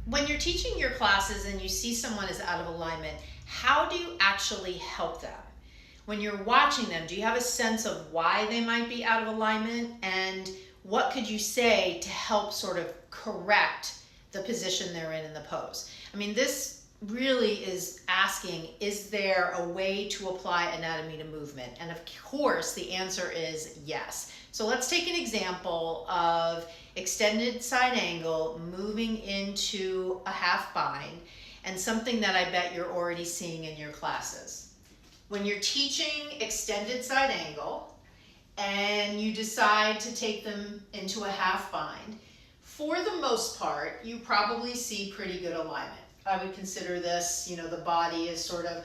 When you're teaching your classes and you see someone is out of alignment, how do you actually help them? When you're watching them, do you have a sense of why they might be out of alignment? And what could you say to help sort of correct the position they're in the pose? I mean, this really is asking, is there a way to apply anatomy to movement? And of course, the answer is yes. So let's take an example of extended side angle moving into a half bind, and something that I bet you're already seeing in your classes. When you're teaching extended side angle and you decide to take them into a half bind, for the most part, you probably see pretty good alignment. I would consider this, the body is sort of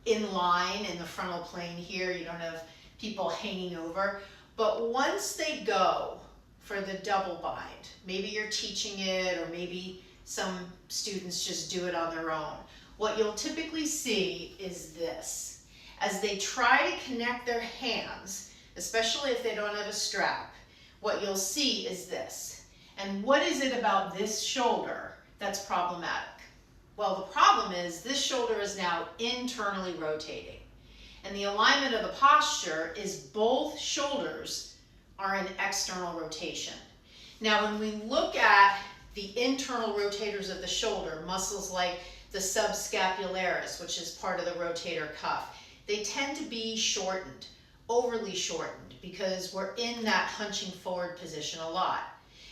in line in the frontal plane here. You don't have people hanging over. But once they go for the double bind, maybe you're teaching it, or maybe some students just do it on their own. What you'll typically see is this. As they try to connect their hands, especially if they don't have a strap, what you'll see is this. And what is it about this shoulder that's problematic? Well, the problem is this shoulder is now internally rotating. And the alignment of the posture is both shoulders are in external rotation. Now, when we look at the internal rotators of the shoulder, muscles like the subscapularis, which is part of the rotator cuff, they tend to be shortened, overly shortened, because we're in that hunching forward position a lot.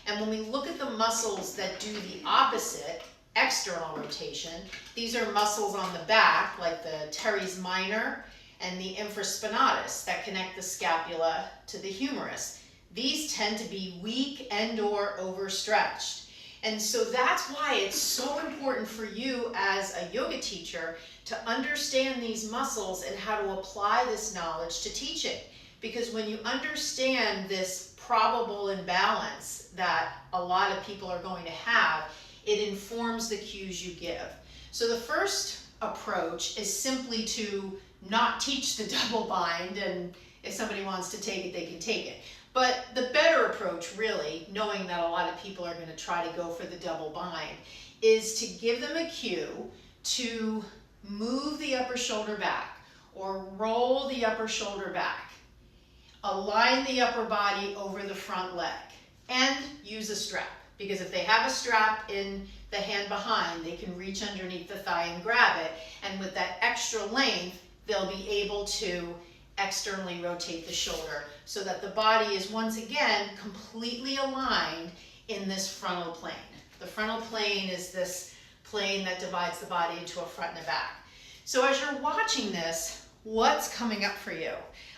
And when we look at the muscles that do the opposite, external rotation, these are muscles on the back, like the teres minor and the infraspinatus that connect the scapula to the humerus. These tend to be weak and/or overstretched. And so that's why it's so important for you as a yoga teacher to understand these muscles and how to apply this knowledge to teaching. Because when you understand this probable imbalance that a lot of people are going to have, it informs the cues you give. So the first approach is simply to not teach the double bind, and if somebody wants to take it, they can take it. But the better approach, really, knowing that a lot of people are going to try to go for the double bind, is to give them a cue to move the upper shoulder back or roll the upper shoulder back, align the upper body over the front leg, and use a strap. Because if they have a strap in the hand behind, they can reach underneath the thigh and grab it. And with that extra length, they'll be able to externally rotate the shoulder so that the body is once again completely aligned in this frontal plane. The frontal plane is this plane that divides the body into a front and a back. So as you're watching this, what's coming up for you?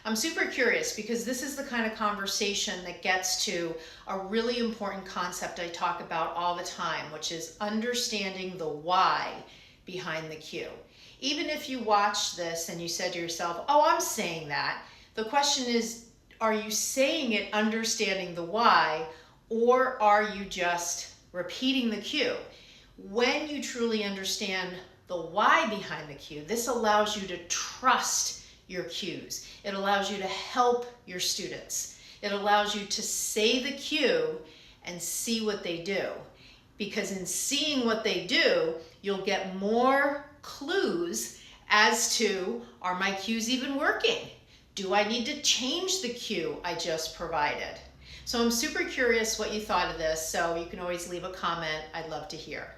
I'm super curious, because this is the kind of conversation that gets to a really important concept I talk about all the time, which is understanding the why behind the cue. Even if you watch this and you said to yourself, oh, I'm saying that, the question is, are you saying it understanding the why, or are you just repeating the cue? When you truly understand the why behind the cue, this allows you to trust your cues. It allows you to help your students. It allows you to say the cue and see what they do. Because in seeing what they do, you'll get more clues as to, are my cues even working? Do I need to change the cue I just provided? So I'm super curious what you thought of this, so you can always leave a comment. I'd love to hear.